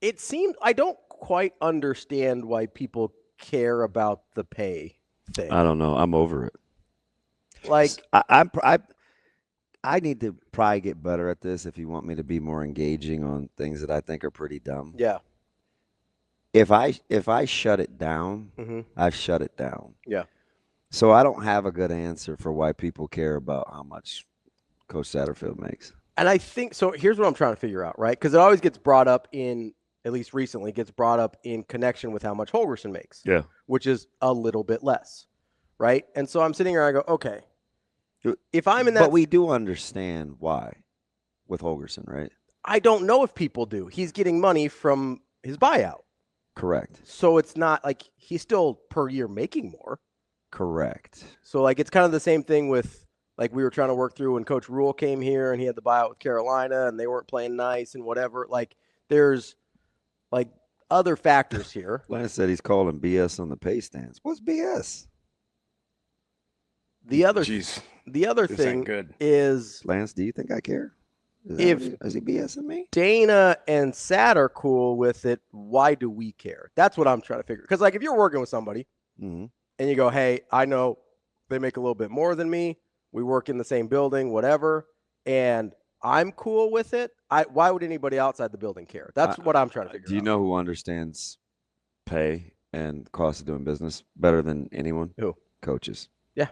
It seemed I don't quite understand why people care about the pay thing. I don't know. I'm over it. Like I need to probably get better at this if you want me to be more engaging on things that I think are pretty dumb. yeah. If I shut it down, Hmm. I've shut it down. Yeah. So I don't have a good answer for why people care about how much Coach Satterfield makes. And I think so. Here's what I'm trying to figure out, right? Because it always gets brought up in, at least recently, gets brought up in connection with how much Holgerson makes, Yeah. which is a little bit less, right? And so I'm sitting here, I go, okay, if I'm in that, But we do understand why with Holgerson, right? I don't know if people do. He's getting money from his buyout, Correct. so it's not like he's still per year making more. Correct. So like it's kind of the same thing with like we were trying to work through when Coach Rhule came here and he had the buyout with Carolina and they weren't playing nice and whatever. Like there's like other factors here. Lance said he's calling BS on the pay stance. What's BS? The other Jeez, the other this thing ain't good. is Lance, do you think I care? Is he BSing me? Dana and Sat are cool with it, why do we care? That's what I'm trying to figure. Because like if you're working with somebody Mm-hmm. and you go, hey, I know they make a little bit more than me. We work in the same building, whatever, and I'm cool with it. Why would anybody outside the building care? That's what I'm trying to figure out. Do you know who understands pay and cost of doing business better than anyone? Who? Coaches. Yeah.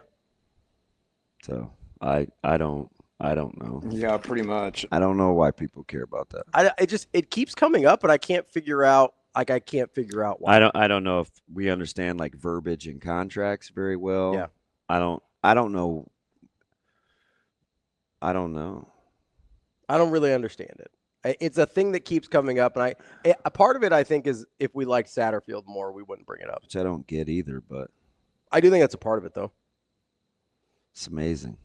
So I don't know. Yeah, pretty much. I don't know why people care about that. It keeps coming up, but I can't figure out why. I don't know if we understand like verbiage in contracts very well. Yeah. I don't know. I don't know. I don't really understand it. It's a thing that keeps coming up, and a part of it I think is if we liked Satterfield more, we wouldn't bring it up. Which I don't get either, but I do think that's a part of it, though. it's amazing.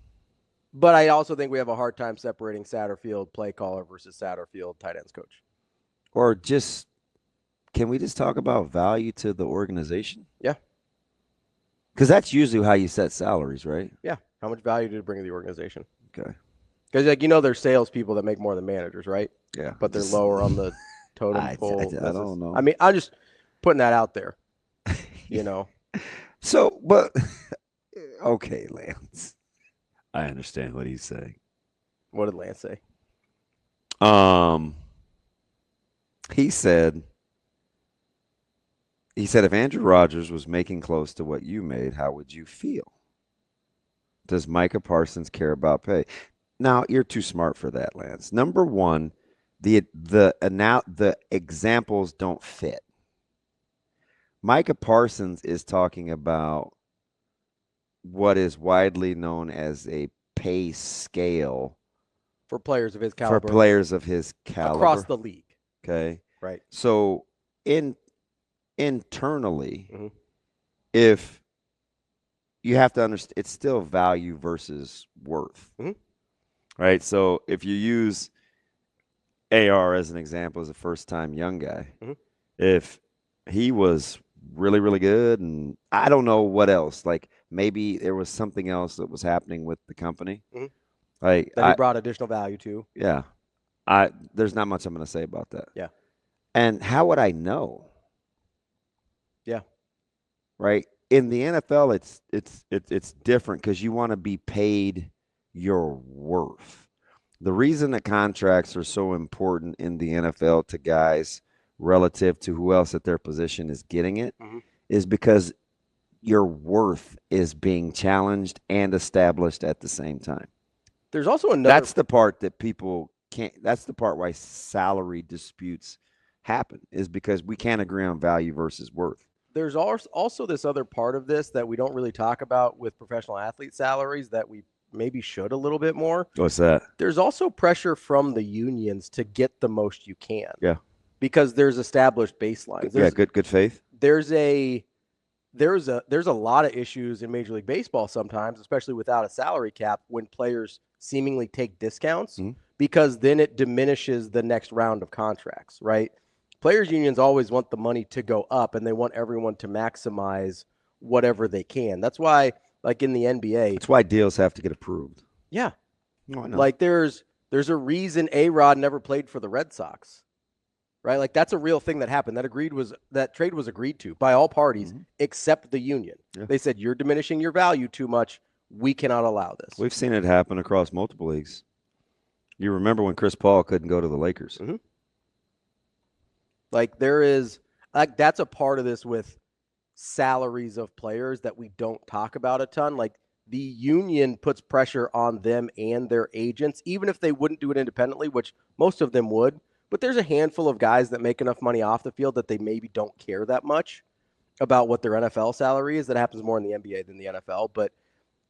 But I also think we have a hard time separating Satterfield play caller versus Satterfield tight ends coach. Or just can we just talk about value to the organization? Yeah. Because that's usually how you set salaries, right? Yeah. How much value did it bring to the organization? Okay. Because there's salespeople that make more than managers, right? Yeah. But they're lower on the totem pole. I don't know. I mean, I'm just putting that out there. So, but okay, Lance. I understand what he's saying. What did Lance say? He said if Andrew Rogers was making close to what you made, how would you feel? Does Micah Parsons care about pay? Now, you're too smart for that, Lance. Number one, the examples don't fit. Micah Parsons is talking about what is widely known as a pay scale for players of his caliber. Across the league. Okay. Right. So internally, mm-hmm. if you have to understand, it's still value versus worth. Mm-hmm. Right. So if you use AR as an example as a first-time young guy, mm-hmm. if he was really, really good, and I don't know what else, like maybe there was something else that was happening with the company, mm-hmm. like that he brought additional value to. Yeah, there's not much I'm going to say about that. Yeah, and how would I know? Yeah, right. In the NFL, it's different because you want to be paid your worth. The reason that contracts are so important in the NFL to guys relative to who else at their position is getting it mm-hmm. is because your worth is being challenged and established at the same time. There's also another. That's the part that people can't. That's the part why salary disputes happen, is because we can't agree on value versus worth. There's also this other part of this that we don't really talk about with professional athlete salaries that we maybe should a little bit more. What's that? There's also pressure from the unions to get the most you can. Yeah. Because there's established baselines. Good faith. There's a lot of issues in Major League Baseball sometimes, especially without a salary cap, when players seemingly take discounts mm-hmm. because then it diminishes the next round of contracts, right? Players unions always want the money to go up, and they want everyone to maximize whatever they can. That's why, like in the NBA, that's why deals have to get approved. Yeah, no, I know. Like there's a reason A-Rod never played for the Red Sox. right? Like that's a real thing that happened. That trade was agreed to by all parties except the union. Yeah. They said, you're diminishing your value too much. We cannot allow this. We've seen it happen across multiple leagues. You remember when Chris Paul couldn't go to the Lakers? Mm-hmm. Like there is, like that's a part of this with salaries of players that we don't talk about a ton. Like the union puts pressure on them and their agents, even if they wouldn't do it independently, which most of them would. But there's a handful of guys that make enough money off the field that they maybe don't care that much about what their NFL salary is. That happens more in the NBA than the NFL. But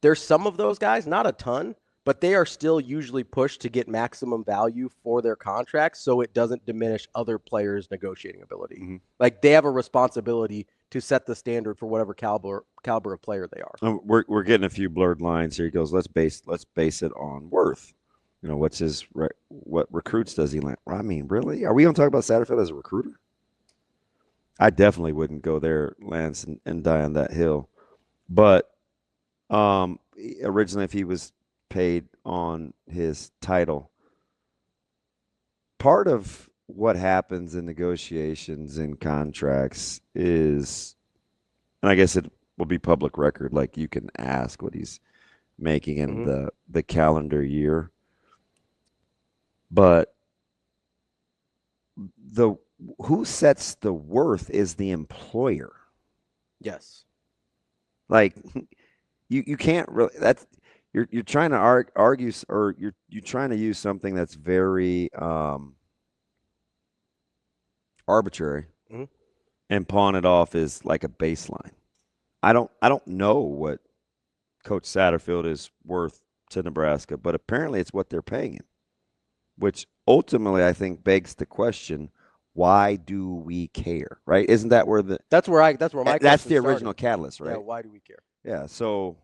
there's some of those guys, not a ton, but they are still usually pushed to get maximum value for their contracts so it doesn't diminish other players' negotiating ability. Mm-hmm. Like they have a responsibility to set the standard for whatever caliber of player they are. We're getting a few blurred lines here. He goes, let's base it on worth. You know, what recruits does he land? I mean, really? Are we going to talk about Satterfield as a recruiter? I definitely wouldn't go there, Lance, and die on that hill. But originally, if he was paid on his title, part of what happens in negotiations and contracts is, and I guess it will be public record, like you can ask what he's making in the calendar year. But who sets the worth is the employer. Yes. Like you can't really, that's you're trying to argue, or you're trying to use something that's very arbitrary and pawn it off as like a baseline. I don't know what Coach Satterfield is worth to Nebraska, but apparently it's what they're paying him, which ultimately I think begs the question, why do we care? Right? Isn't that where that's where my that's the original catalyst, right? Yeah, why do we care? Yeah, so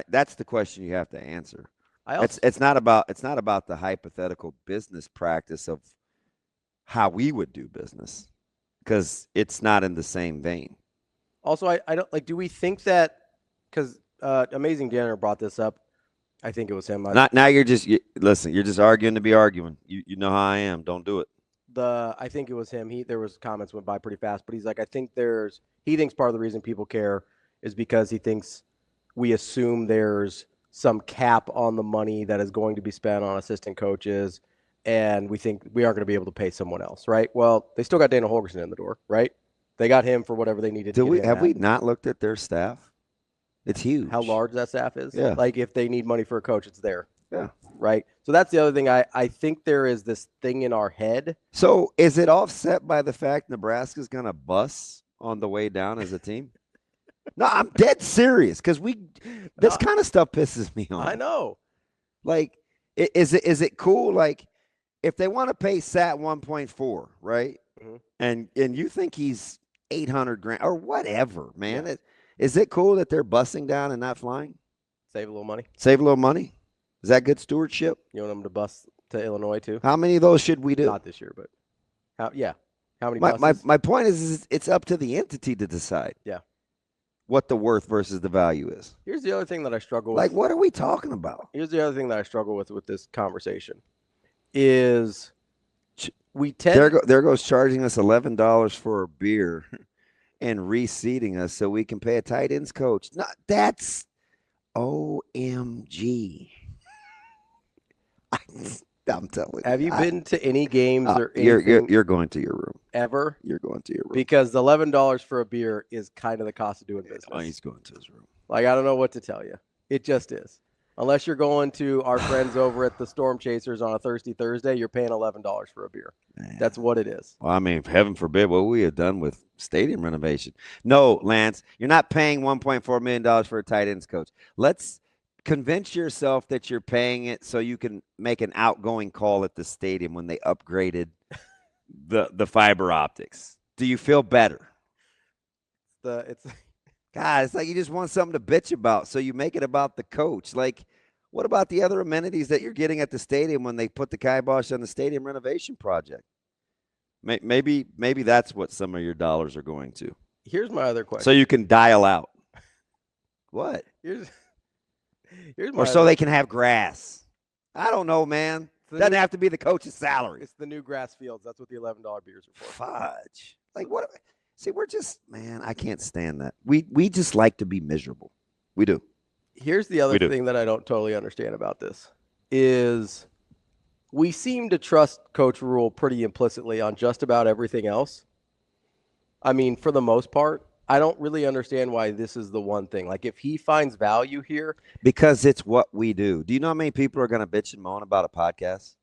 that's the question you have to answer. It's not about the hypothetical business practice of how we would do business, because it's not in the same vein. Also, I don't like. Do we think that because Amazing Danner brought this up? I think it was him. Now you're just listen. You're just arguing to be arguing. You know how I am. Don't do it. I think it was him. There was comments went by pretty fast, but he's like, I think he thinks part of the reason people care is because he thinks we assume there's some cap on the money that is going to be spent on assistant coaches, and we think we aren't going to be able to pay someone else, right? Well, they still got Dana Holgorsen in the door, right? They got him for whatever they needed. Have we not looked at their staff? It's huge. How large that staff is? Yeah. Like if they need money for a coach, it's there. Yeah. Right. So that's the other thing. I think there is this thing in our head. So is it offset by the fact Nebraska's going to bust on the way down as a team? No, I'm dead serious, because this kind of stuff pisses me off. I know. Like, is it cool? Like, if they want to pay Sat 1.4, right? Mm-hmm. And you think he's $800,000 or whatever, man. Yeah. Is it cool that they're busting down and not flying? Save a little money. Save a little money. Is that good stewardship? You want them to bus to Illinois too? How many of those should we do? Not this year, but how many buses? My point is it's up to the entity to decide. Yeah. What the worth versus the value is. Here's the other thing that I struggle with. Like, what are we talking about? Here's the other thing that I struggle with this conversation is we tend there goes charging us $11 for a beer and reseating us so we can pay a tight ends coach. No, that's OMG. I'm telling you. Have you been to any games or anything? You're going to your room. Ever? You're going to your room. Because the $11 for a beer is kind of the cost of doing business. Oh, he's going to his room. Like, I don't know what to tell you. It just is. Unless you're going to our friends over at the Storm Chasers on a Thirsty Thursday, you're paying $11 for a beer. Man. That's what it is. Well, I mean, heaven forbid what we have done with stadium renovation. No, Lance, you're not paying $1.4 million for a tight ends coach. Let's convince yourself that you're paying it so you can make an outgoing call at the stadium when they upgraded the fiber optics. Do you feel better? God, it's like you just want something to bitch about, so you make it about the coach. Like, what about the other amenities that you're getting at the stadium when they put the kibosh on the stadium renovation project? Maybe that's what some of your dollars are going to. Here's my other question. So you can dial out. What? Here's or so they can have grass. I don't know, man. Doesn't have to be the coach's salary. It's the new grass fields. That's what the $11 beers are for. Fudge. Like what? See, we're just, man, I can't stand that. We just like to be miserable. We do. Here's the other thing that I don't totally understand about this is we seem to trust Coach Rhule pretty implicitly on just about everything else. I mean, for the most part, I don't really understand why this is the one thing. Like, if he finds value here. Because it's what we do. Do you know how many people are going to bitch and moan about a podcast?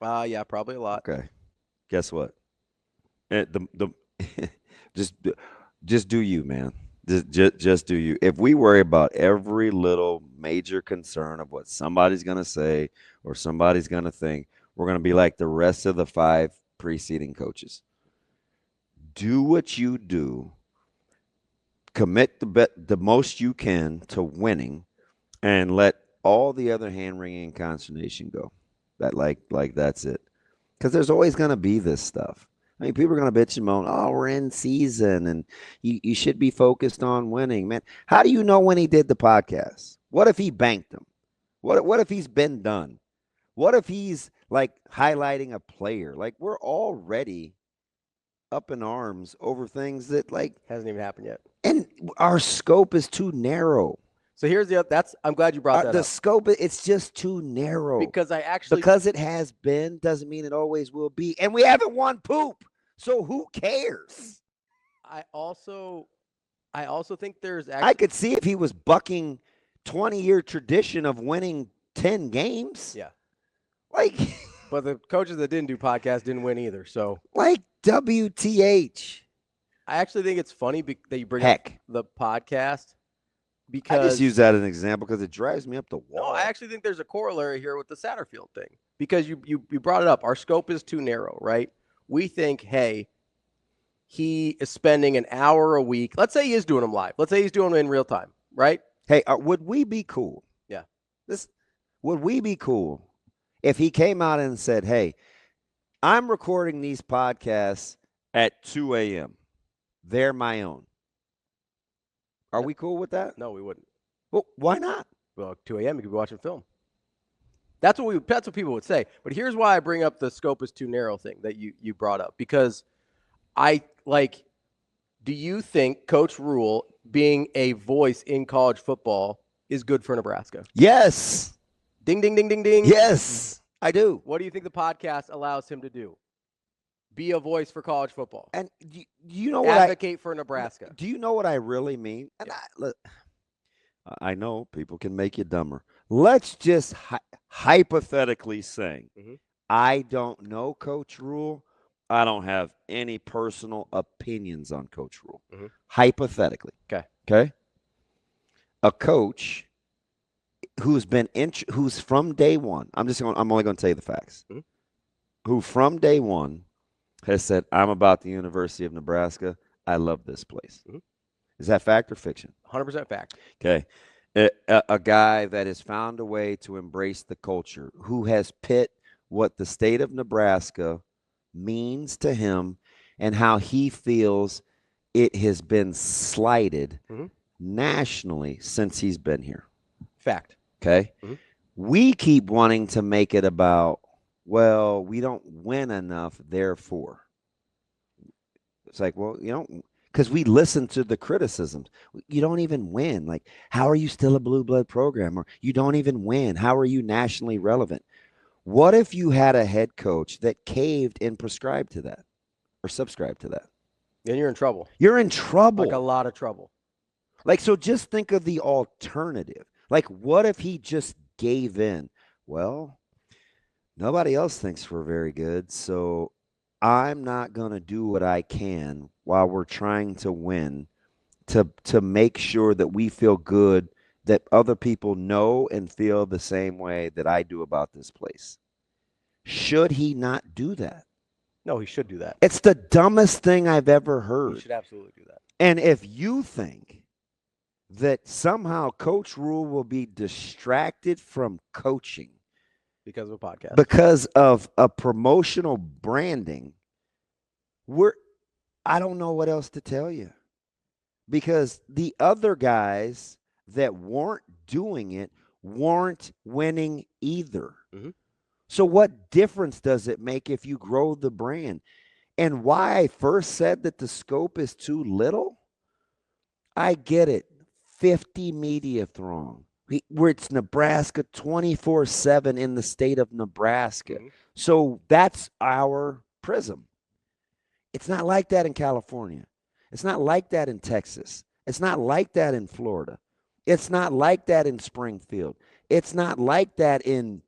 Yeah, probably a lot. Okay. Guess what? Just do you, man. Just do you. If we worry about every little major concern of what somebody's going to say or somebody's going to think, we're going to be like the rest of the 5 preceding coaches. Do what you do. Commit the most you can to winning, and let all the other hand-wringing and consternation go. That's it. Because there's always going to be this stuff. I mean, people are going to bitch and moan, oh, we're in season, and you should be focused on winning. Man, how do you know when he did the podcast? What if he banked them? What if he's been done? What if he's, like, highlighting a player? Like, we're already up in arms over things that, like, hasn't even happened yet. And our scope is too narrow. So here's I'm glad you brought that up. The scope, it's just too narrow. Because it has been doesn't mean it always will be. And we haven't won poop. So who cares? I also think there's I could see if he was bucking 20-year tradition of winning 10 games. Yeah. Like, but the coaches that didn't do podcasts didn't win either. So, like, WTH. I actually think it's funny that you bring up the podcast. Because I just use that as an example because it drives me up the wall. No, I actually think there's a corollary here with the Satterfield thing. Because you brought it up. Our scope is too narrow, right? We think, hey, he is spending an hour a week. Let's say he is doing them live. Let's say he's doing them in real time, right? Hey, would we be cool? Yeah. Would we be cool if he came out and said, hey, I'm recording these podcasts at 2 a.m. They're my own. Are we cool with that? No, we wouldn't. Well, why not? Well, 2 a.m. you could be watching film. That's what people would say. But here's why I bring up the scope is too narrow thing that you brought up. Because do you think Coach Rhule being a voice in college football is good for Nebraska? Yes. Ding, ding, ding, ding, ding. Yes, I do. What do you think the podcast allows him to do? Be a voice for college football. And you know what? Advocate for Nebraska. Do you know what I really mean? And I know people can make you dumber. Let's just hypothetically say, I don't know Coach Rhule. I don't have any personal opinions on Coach Rhule. Hypothetically. Okay. A coach who's from day one. I'm only going to tell you the facts. Who from day one has said, I'm about the University of Nebraska. I love this place. Is that fact or fiction? 100% fact. Okay. A guy that has found a way to embrace the culture, who has put what the state of Nebraska means to him and how he feels it has been slighted nationally since he's been here. Fact. Okay. We keep wanting to make it about, well, we don't win enough, therefore. It's like, well, because we listen to the criticisms. You don't even win. Like, how are you still a blue blood program? Or you don't even win. How are you nationally relevant? What if you had a head coach that caved and prescribed to that or subscribed to that? Then you're in trouble. You're in trouble. Like a lot of trouble. Like, so just think of the alternative. Like, what if he just gave in? Well, nobody else thinks we're very good, so I'm not going to do what I can while we're trying to win to make sure that we feel good, that other people know and feel the same way that I do about this place. Should he not do that? No, he should do that. It's the dumbest thing I've ever heard. He should absolutely do that. And if you think that somehow Coach Rhule will be distracted from coaching because of a podcast, because of a promotional branding, I don't know what else to tell you. Because the other guys that weren't doing it weren't winning either. So what difference does it make if you grow the brand? And why I first said that the scope is too little, I get it. 50 media throng. Where it's Nebraska 24/7 in the state of Nebraska. Mm-hmm. So that's our prism. It's not like that in California. It's not like that in Texas. It's not like that in Florida. It's not like that in Springfield. It's not like that in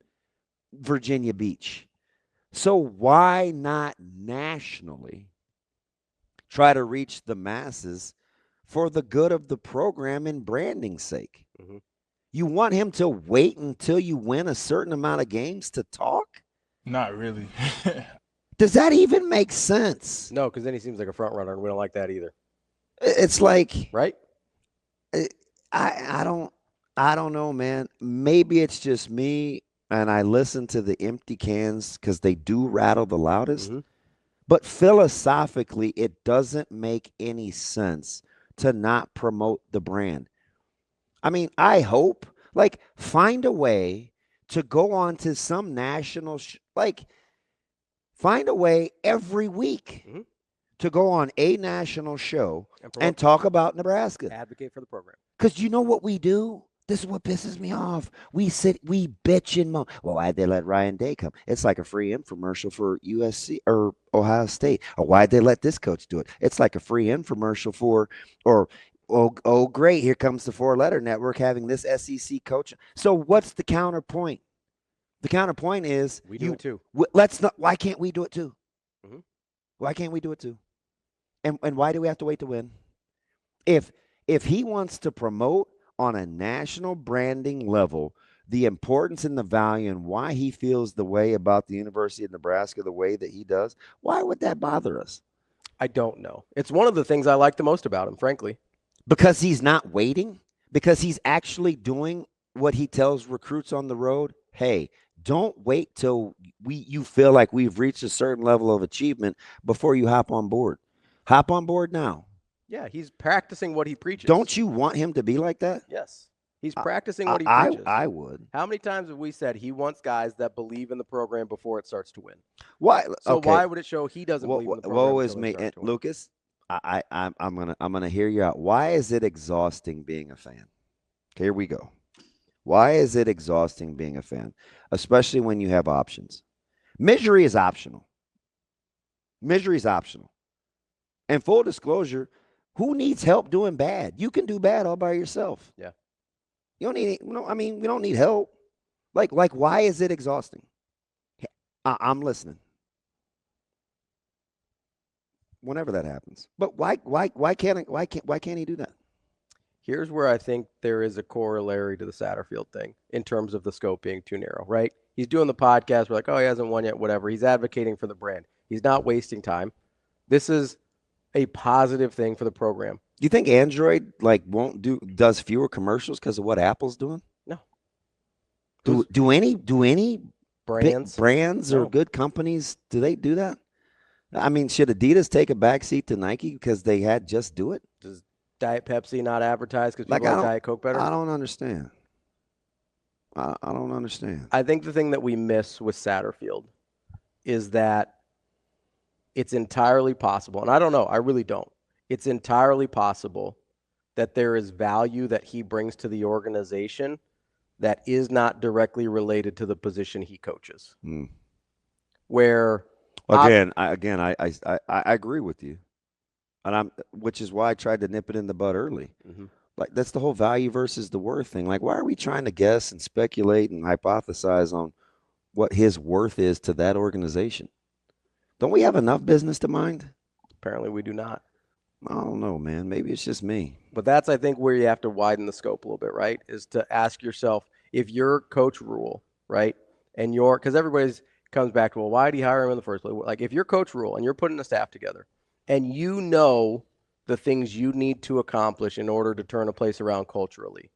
Virginia Beach. So why not nationally try to reach the masses for the good of the program and branding's sake? Mm-hmm. You want him to wait until you win a certain amount of games to talk? Not really. Does that even make sense? No, because then he seems like a front runner, and we don't like that either. It's like, right? I don't know, man. Maybe it's just me, and I listen to the empty cans because they do rattle the loudest. Mm-hmm. But philosophically, it doesn't make any sense to not promote the brand. I mean, I hope, like, find a way to go on to some national, find a way every week Mm-hmm. to go on a national show And and talk about Nebraska. advocate for the program. Because you know what we do? This is what pisses me off. We bitch and moan. Well, why'd they let Ryan Day come? It's like a free infomercial for USC or Ohio State. Or why'd they let this coach do it? It's like a free infomercial for, or, oh, great, here comes the four-letter network having this SEC coach. So what's the counterpoint? The counterpoint is We do it too. Let's not. Why can't we do it too? Mhm. Why can't we do it too? And why do we have to wait to win? If he wants to promote on a national branding level the importance and the value and why he feels the way about the University of Nebraska the way that he does, why would that bother us? I don't know. It's one of the things I like the most about him, frankly. Because he's not waiting, because he's actually doing what he tells recruits on the road. Hey, don't wait till you feel like we've reached a certain level of achievement before you hop on board. Hop on board now. Yeah, he's practicing what he preaches. Don't you want him to be like that? Yes. He's practicing what he preaches. I would. How many times have we said he wants guys that believe in the program before it starts to win? Why? So okay. why would it show he doesn't believe in the program? Woe is me, and Lucas. I'm gonna hear you out. Why is it exhausting being a fan? Here we go. Why is it exhausting being a fan, especially when you have options? Misery is optional. Misery is optional. And full disclosure, who needs help doing bad? You can do bad all by yourself. Yeah. You don't need. I mean, we don't need help. Like, why is it exhausting? I'm listening. Whenever that happens, but why can't he do that? Here's where I think there is a corollary to the Satterfield thing in terms of the scope being too narrow, right? He's doing the podcast. We're like, oh, he hasn't won yet, whatever. He's advocating for the brand. He's not wasting time. This is a positive thing for the program. Do you think Android does fewer commercials because of what Apple's doing? No. Do any brands or good companies, do they do that? I mean, should Adidas take a backseat to Nike because they had Just Do It? Does Diet Pepsi not advertise because people like Diet Coke better? I don't understand. I don't understand. I think the thing that we miss with Satterfield is that it's entirely possible, and I don't know, I really don't. It's entirely possible that there is value that he brings to the organization that is not directly related to the position he coaches. Where I agree with you, and which is why I tried to nip it in the bud early. Mm-hmm. Like, that's the whole value versus the worth thing. Like, why are we trying to guess and speculate and hypothesize on what his worth is to that organization? Don't we have enough business to mind? Apparently we do not. I don't know, man. Maybe it's just me. But that's, I think, where you have to widen the scope a little bit, right? Is to ask yourself, if you're Coach Rhule, right? And because everybody's comes back to, well, why did he hire him in the first place? Like, if you're Coach Rhule and you're putting a staff together and you know the things you need to accomplish in order to turn a place around culturally,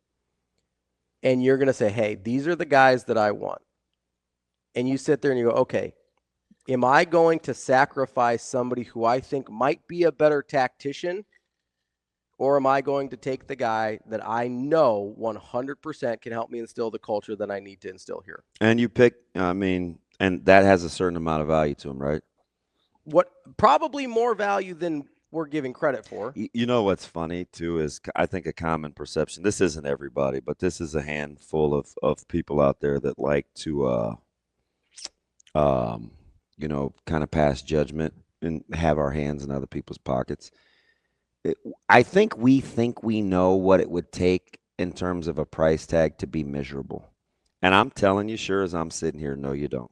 and you're going to say, hey, these are the guys that I want. And you sit there and you go, okay, am I going to sacrifice somebody who I think might be a better tactician, or am I going to take the guy that I know 100% can help me instill the culture that I need to instill here? And you pick, I mean, And that has a certain amount of value to him, right? What probably more value than we're giving credit for. You know what's funny too is I think a common perception. This isn't everybody, but this is a handful of people out there that like to kind of pass judgment and have our hands in other people's pockets. I think we know what it would take in terms of a price tag to be miserable. And I'm telling you, sure as I'm sitting here, no, you don't.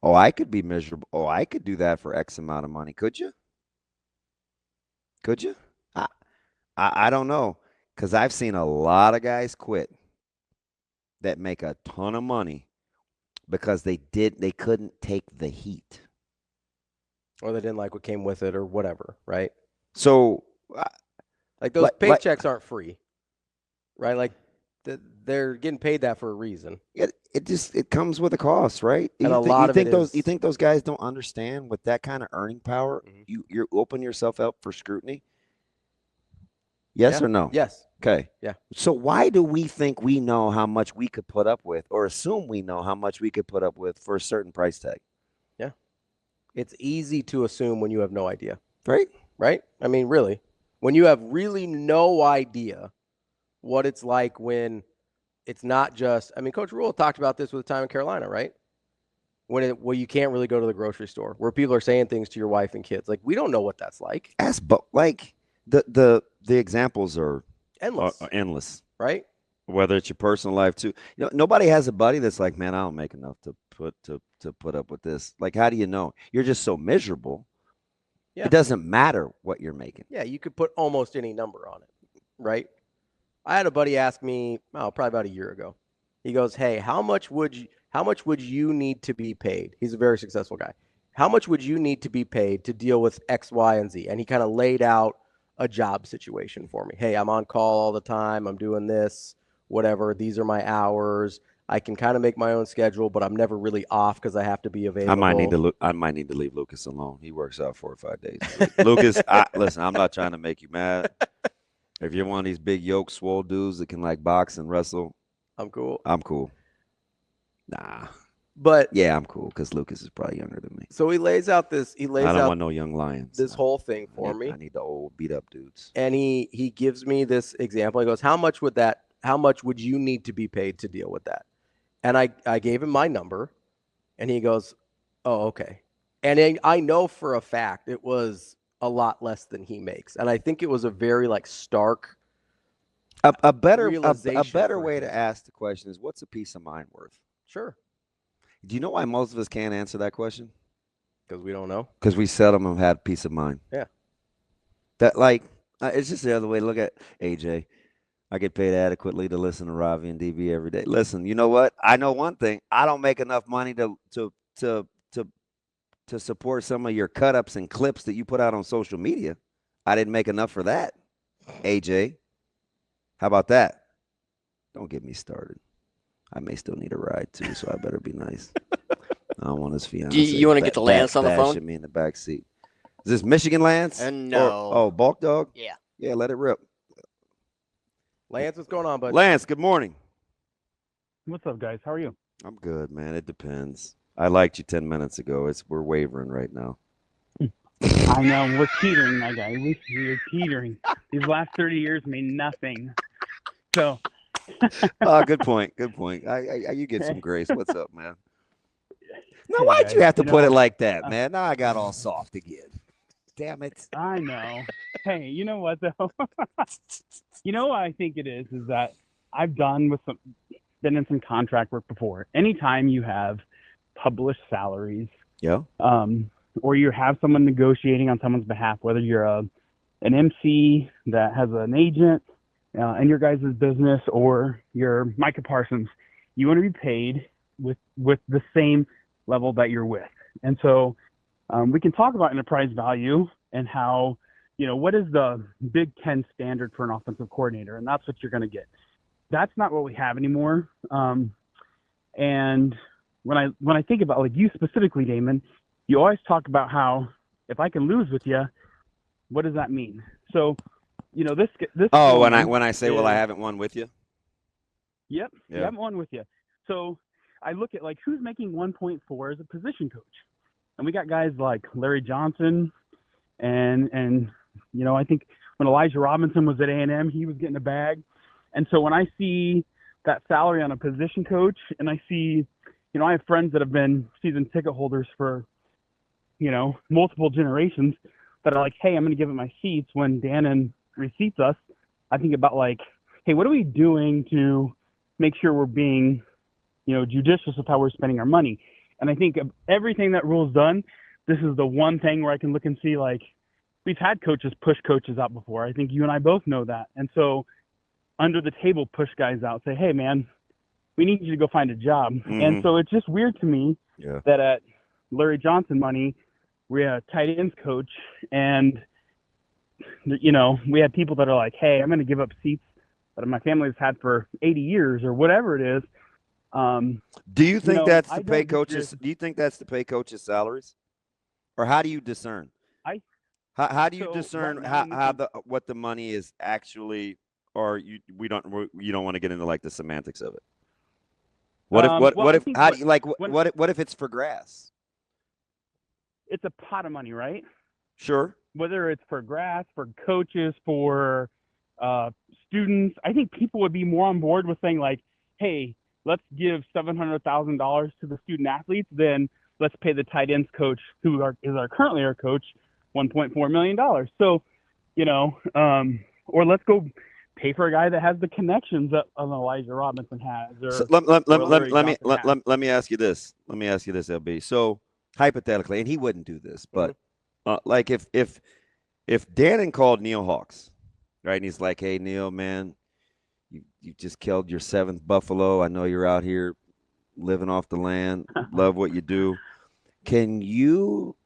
Oh, I could be miserable. Oh, I could do that for X amount of money. Could you? Could you? I I don't know because I've seen a lot of guys quit that make a ton of money because they couldn't take the heat. Or they didn't like what came with it or whatever, right? So, Like those paychecks aren't free, right? Like they're getting paid that for a reason. it comes with a cost, right? And a lot of it is. You think those guys don't understand with that kind of earning power, you open yourself up for scrutiny? Yes or no? Yes. Okay. Yeah. So why do we think we know how much we could put up with, or assume we know how much we could put up with for a certain price tag? Yeah. It's easy to assume when you have no idea. Right? Right? I mean, really. When you have really no idea what it's like when it's not just, I mean, Coach Rhule talked about this with the time in Carolina, right? When you can't really go to the grocery store, where people are saying things to your wife and kids. Like, we don't know what that's like. But like the examples are endless, right? Whether it's your personal life too. You know, nobody has a buddy that's like, man, I don't make enough to put up with this. Like, how do you know? You're just so miserable. Yeah. It doesn't matter what you're making. Yeah, you could put almost any number on it, right? I had a buddy ask me, probably about a year ago. He goes, "Hey, how much would you need to be paid?" He's a very successful guy. "How much would you need to be paid to deal with X, Y, and Z?" And he kind of laid out a job situation for me. "Hey, I'm on call all the time. I'm doing this, whatever. These are my hours. I can kind of make my own schedule, but I'm never really off because I have to be available." I might need to leave Lucas alone. He works out 4 or 5 days. Lucas, listen, I'm not trying to make you mad. If you're one of these big yoke swole dudes that can like box and wrestle, I'm cool. I'm cool. Nah. But yeah, I'm cool because Lucas is probably younger than me. So he lays out this. I don't want no young lions. This whole thing for me. I need the old beat up dudes. And he gives me this example. He goes, "How much would you need to be paid to deal with that?" And I gave him my number, and he goes, "Oh, okay." And I know for a fact it was a lot less than he makes, and I think it was a very stark. A better way to ask the question is, what's a peace of mind worth? Sure. Do you know why most of us can't answer that question? Because we don't know. Because we seldom have had peace of mind. Yeah. That it's just the other way. Look at AJ. I get paid adequately to listen to Ravi and DB every day. Listen, you know what? I know one thing. I don't make enough money to support some of your cut-ups and clips that you put out on social media. I didn't make enough for that. AJ, how about that? Don't get me started. I may still need a ride too, so I better be nice. I don't want his fiance. You want to get the Lance on the phone? Me in the back seat. Is this Michigan Lance? No. Bulk Dog? Yeah. Yeah, let it rip. Lance, what's going on, bud? Lance, good morning. What's up, guys? How are you? I'm good, man. It depends. I liked you 10 minutes ago. We're wavering right now. I know. We're teetering, my guy. We're teetering. These last 30 years mean nothing. So. Good point. Good point. You get some grace. What's up, man? Now, why'd you have to put it like that, man? Now I got all soft again. Damn it. I know. Hey, you know what, though? You know what I think it is that I've been in some contract work before. Anytime you have published salaries, yeah, or you have someone negotiating on someone's behalf, whether you're an MC that has an agent in your guys' business, or you're Micah Parsons, you want to be paid with the same level that you're with. And so we can talk about enterprise value and how, what is the Big Ten standard for an offensive coordinator? And that's what you're going to get. That's not what we have anymore. And when I think about like you specifically, Damon, you always talk about how if I can lose with you, what does that mean? So, this. Oh, when I say, well, I haven't won with you. Yep, you haven't won with you. So I look at like who's making 1.4 as a position coach, and we got guys like Larry Johnson, and I think when Elijah Robinson was at A&M, he was getting a bag, and so when I see that salary on a position coach, and I see, I have friends that have been season ticket holders for, multiple generations that are like, hey, I'm going to give it my seats when Dannon receipts us. I think about like, hey, what are we doing to make sure we're being, judicious with how we're spending our money? And I think of everything that Rhule's done, this is the one thing where I can look and see, like, we've had coaches push coaches out before. I think you and I both know that. And so under the table, push guys out, say, hey, man, we need you to go find a job. Mm-hmm. And so it's just weird to me that at Larry Johnson money, we had a tight ends coach, and, we had people that are like, hey, I'm going to give up seats that my family's had for 80 years or whatever it is. Do you think that's to pay coaches? Do you think that's to pay coaches' salaries, or how do you discern? How do you discern what the money is actually, or you don't want to get into like the semantics of it? What if it's for grass? It's a pot of money, right? Sure. Whether it's for grass, for coaches, for students, I think people would be more on board with saying like, hey, let's give $700,000 to the student athletes than let's pay the tight ends coach who is currently our coach $1.4 million. So, or let's go pay for a guy that has the connections that an Elijah Robinson has. So let me ask you this. LB. So hypothetically, and he wouldn't do this, but like if Dannon called Neil Hawks, right, and he's like, hey, Neil, man, you just killed your 7th buffalo. I know you're out here living off the land. Love what you do. Can you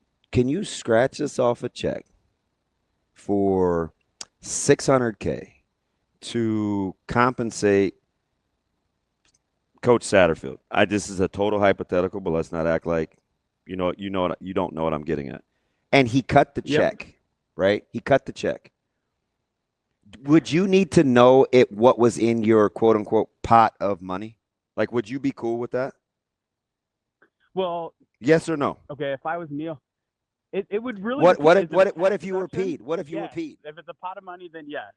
scratch us off a check for $600K to compensate Coach Satterfield? This is a total hypothetical, but let's not act like you don't know what I'm getting at. And he cut the check, right? He cut the check. Would you need to know what was in your quote unquote pot of money? Like, would you be cool with that? Well, yes or no? Okay, if I was Neil, it would really. What if you were Pete? What if you were Pete? If it's a pot of money, then yes.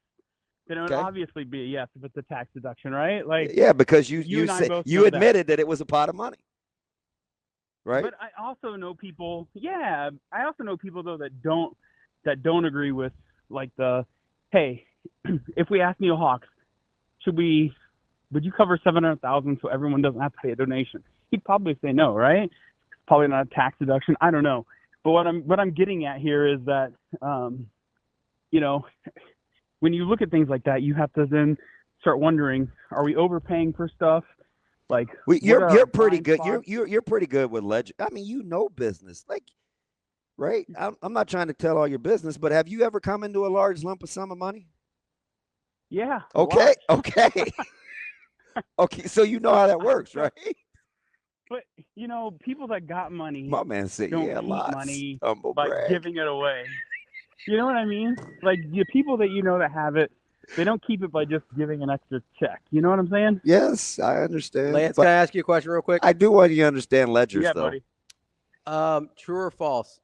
Then it would obviously be a yes if it's a tax deduction, right? Like, yeah, because you admitted that it was a pot of money, right? But I also know people. Yeah, I also know people though that don't agree with like hey, if we ask Neil Hawks, would you cover $700,000 so everyone doesn't have to pay a donation? He'd probably say no, right? It's probably not a tax deduction. I don't know. But what I'm getting at here is that, when you look at things like that, you have to then start wondering: are we overpaying for stuff? Like, you're pretty good. You're pretty good with ledger. I mean, business, like, right? I'm not trying to tell all your business, but have you ever come into a large lump of sum of money? Yeah. Okay. Okay. So you know how that works, right? But people that got money, my man said, don't keep money by giving it away. You know what I mean? Like the people that that have it, they don't keep it by just giving an extra check. You know what I'm saying? Yes, I understand. Lance, can I ask you a question real quick? I do want you to understand ledgers, though. Buddy. True or false?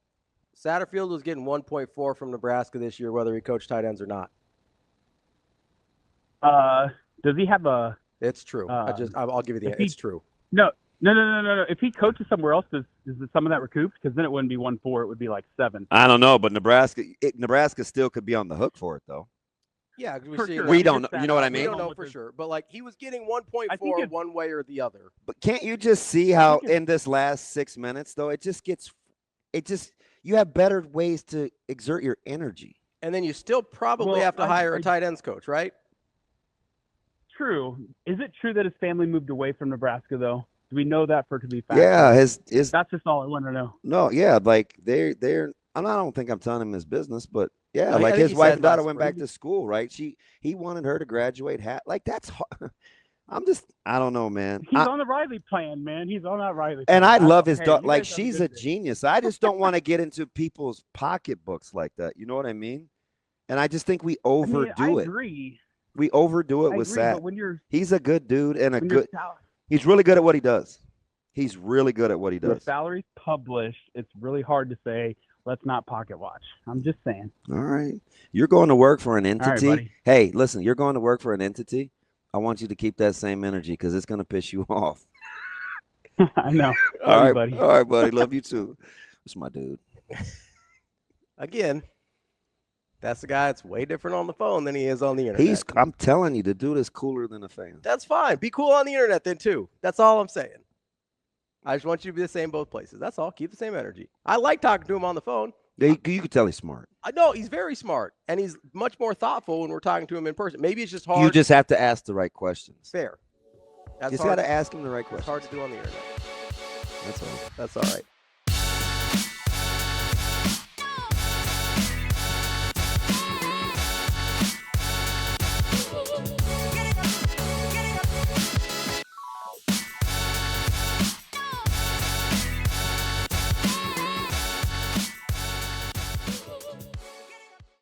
Satterfield was getting 1.4 from Nebraska this year, whether he coached tight ends or not. Does he have a? It's true. I'll give you the answer. It's true. No. If he coaches somewhere else, is some of that recouped? Because then it wouldn't be 1.4; it would be like 7. I don't know, but Nebraska still could be on the hook for it, though. Yeah, we don't know. You know what I mean? We don't know for sure, but like he was getting 1.4 one way or the other. But can't you just see how in this last 6 minutes, though, you have better ways to exert your energy, and then you still probably have to hire a tight ends coach, right? True. Is it true that his family moved away from Nebraska, though? Do we know that for it to be fact? Yeah, his that's just all I want to know. No, yeah, like they're. I don't think I'm telling him his business, but yeah, like his wife and daughter went back to school, right? He wanted her to graduate. Like that's hard. I don't know, man. He's on the Riley plan, man. He's on that Riley plan. And I love his daughter. Like she's a genius. I just don't want to get into people's pocketbooks like that. You know what I mean? And I just think we overdo it. I agree. We overdo it with Sat. He's a good dude and he's really good at what he does. He's really good at what he does. With salaries published, it's really hard to say, let's not pocket watch. I'm just saying. All right. You're going to work for an entity. buddy. Hey, listen, you're going to work for an entity. I want you to keep that same energy because it's going to piss you off. I know. All right, buddy. All right, buddy. Love you too. That's my dude. Again, that's the guy that's way different on the phone than he is on the internet. I'm telling you, the dude is cooler than a fan. That's fine. Be cool on the internet then too. That's all I'm saying. I just want you to be the same both places. That's all. Keep the same energy. I like talking to him on the phone. You can tell he's smart. I know he's very smart, and he's much more thoughtful when we're talking to him in person. Maybe it's just hard. You just have to ask the right questions. Fair. You just got to ask him the right questions. It's hard to do on the internet. That's all. That's all right.